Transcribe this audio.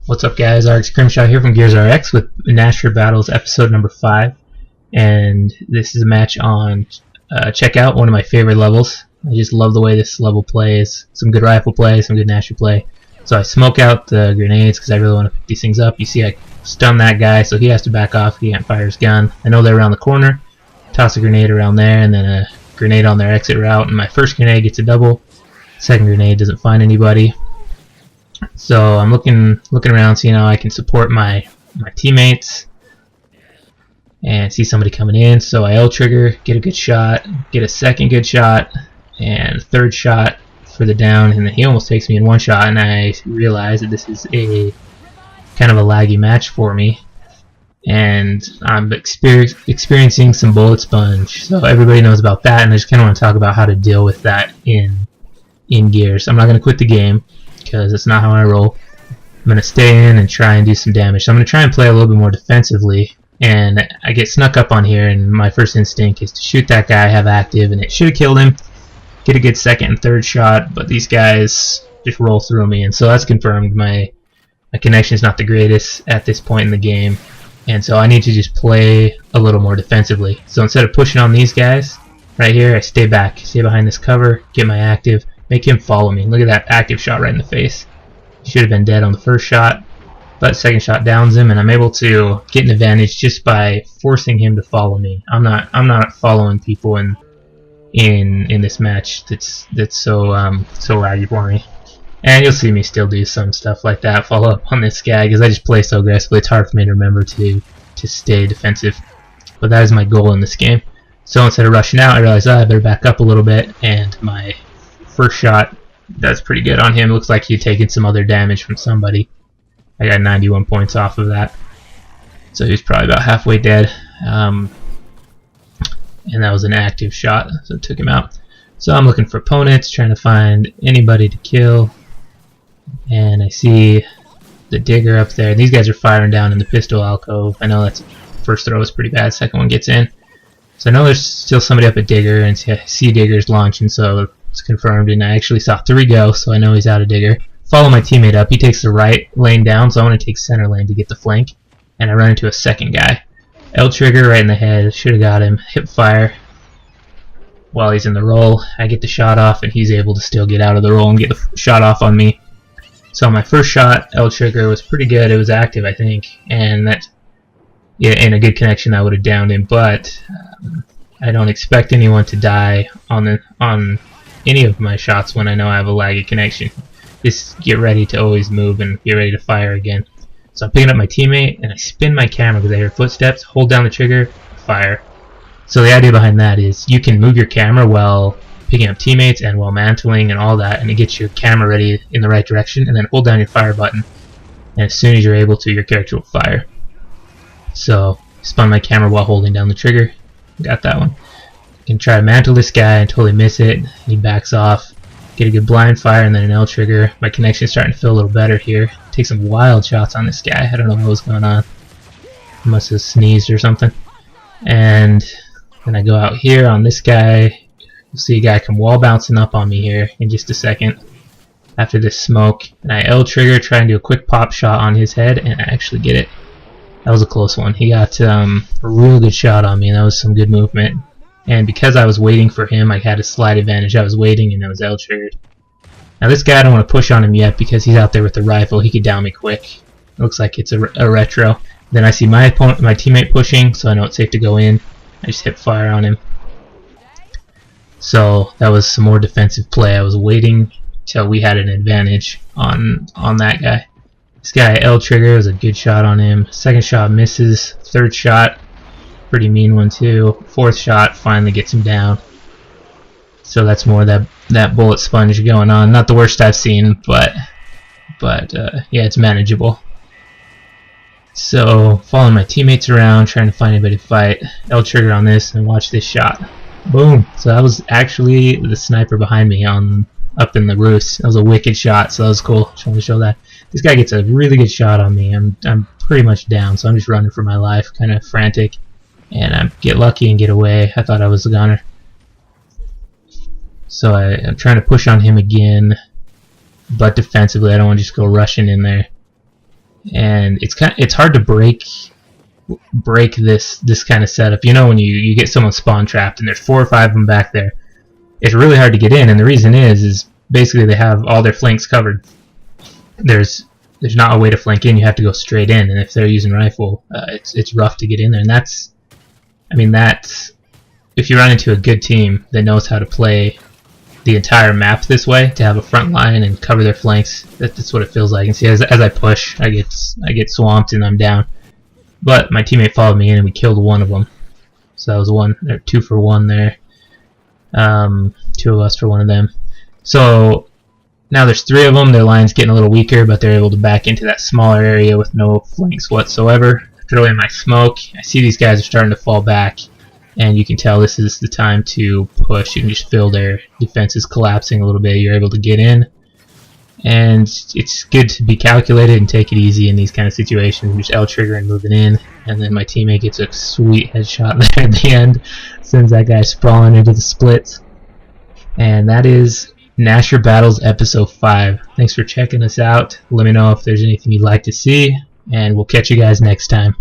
What's up, guys? RX Grimshot here from GearsRX with Gnasher Battles episode number 5, and this is a match on Checkout, one of my favorite levels. I just love the way this level plays. Some good rifle play, some good Gnasher play. So I smoke out the grenades because I really want to pick these things up. You see I stun that guy, so he has to back off. He can't fire his gun. I know they're around the corner. Toss a grenade around there, and then a grenade on their exit route. And my first grenade gets a double. Second grenade doesn't find anybody. So I'm looking around, seeing how I can support my teammates and see somebody coming in. So I L trigger, get a good shot, get a second good shot, and third shot for the down, and then he almost takes me in one shot, and I realize that this is a kind of a laggy match for me, and I'm experiencing some bullet sponge. So everybody knows about that, and I just kind of want to talk about how to deal with that in Gears. I'm not going to quit the game, because it's not how I roll. I'm going to stay in and try and do some damage. So I'm going to try and play a little bit more defensively, and I get snuck up on here, and my first instinct is to shoot that guy I have active, and it should have killed him, get a good second and third shot, but these guys just roll through me, and so that's confirmed. My connection is not the greatest at this point in the game, and so I need to just play a little more defensively. So instead of pushing on these guys right here, I stay back, stay behind this cover, get my active, make him follow me. Look at that active shot right in the face. Should have been dead on the first shot, but second shot downs him, and I'm able to get an advantage just by forcing him to follow me. I'm not following people in this match. That's so laggy for me. And you'll see me still do some stuff like that, follow up on this guy, because I just play so aggressively. It's hard for me to remember to stay defensive. But that is my goal in this game. So instead of rushing out, I realized I better back up a little bit, and my first shot does pretty good on him. Looks like he'd taken some other damage from somebody. I got 91 points off of that, so he's probably about halfway dead. And that was an active shot, so it took him out. So I'm looking for opponents, trying to find anybody to kill, and I see the digger up there. These guys are firing down in the pistol alcove. I know that's first throw is pretty bad, second one gets in. So I know there's still somebody up at digger, and I see diggers launching, so it's confirmed, and I actually saw 3 go, so I know he's out of digger. Follow my teammate up. He takes the right lane down, so I want to take center lane to get the flank, and I run into a second guy. L trigger right in the head, should have got him. Hip fire while he's in the roll. I get the shot off, and he's able to still get out of the roll and get the shot off on me. So my first shot, L trigger, was pretty good. It was active, I think, and that, yeah, in a good connection, I would have downed him. But I don't expect anyone to die on any of my shots when I know I have a laggy connection. Just get ready to always move and get ready to fire again. So I'm picking up my teammate, and I spin my camera because I hear footsteps, hold down the trigger, fire. So the idea behind that is you can move your camera while picking up teammates and while mantling and all that, and it gets your camera ready in the right direction, and then hold down your fire button, and as soon as you're able to, your character will fire. So spun my camera while holding down the trigger, got that one. Can try to mantle this guy and totally miss it. He backs off, get a good blind fire, and then an L trigger. My connection is starting to feel a little better here. Take some wild shots on this guy. I don't know what was going on. He must have sneezed or something. And then I go out here on this guy. You'll see a guy come wall bouncing up on me here in just a second after this smoke. And I L trigger, try and do a quick pop shot on his head, and I actually get it. That was a close one. He got a real good shot on me, and that was some good movement. And because I was waiting for him, I had a slight advantage. I was waiting, and I was L-triggered. Now this guy, I don't want to push on him yet because he's out there with the rifle. He could down me quick. It looks like it's a retro. Then I see my teammate pushing, so I know it's safe to go in. I just hip fire on him. So that was some more defensive play. I was waiting till we had an advantage on that guy. This guy, L-trigger, was a good shot on him. Second shot misses. Third shot, pretty mean one too. Fourth shot finally gets him down. So that's more that bullet sponge going on. Not the worst I've seen, but yeah, it's manageable. So following my teammates around, trying to find anybody to fight. L trigger on this, and watch this shot. Boom! So that was actually the sniper behind me up in the roofs. That was a wicked shot, so that was cool. Just wanted to show that. This guy gets a really good shot on me. I'm pretty much down, so I'm just running for my life, kind of frantic. And I get lucky and get away. I thought I was the gunner. So I'm trying to push on him again, but defensively. I don't want to just go rushing in there. and it's hard to break this kind of setup. You know, when you get someone spawn trapped and there's 4 or 5 of them back there, it's really hard to get in, and the reason is basically they have all their flanks covered. There's not a way to flank in. You have to go straight in, and if they're using rifle, it's rough to get in there. And that's if you run into a good team that knows how to play the entire map this way, to have a front line and cover their flanks. That's what it feels like. And see, as I push, I get swamped and I'm down. But my teammate followed me in and we killed one of them. So that was 2 for 1 there. 2 of us for 1 of them. So now there's 3 of them. Their line's getting a little weaker, but they're able to back into that smaller area with no flanks whatsoever. Throw in my smoke. I see these guys are starting to fall back, and you can tell this is the time to push. You can just feel their defenses collapsing a little bit. You're able to get in, and it's good to be calculated and take it easy in these kind of situations. Just L trigger and moving in, and then my teammate gets a sweet headshot there at the end, sends that guy sprawling into the splits. And that is Gnasher Battles episode 5. Thanks for checking us out. Let me know if there's anything you'd like to see, and we'll catch you guys next time.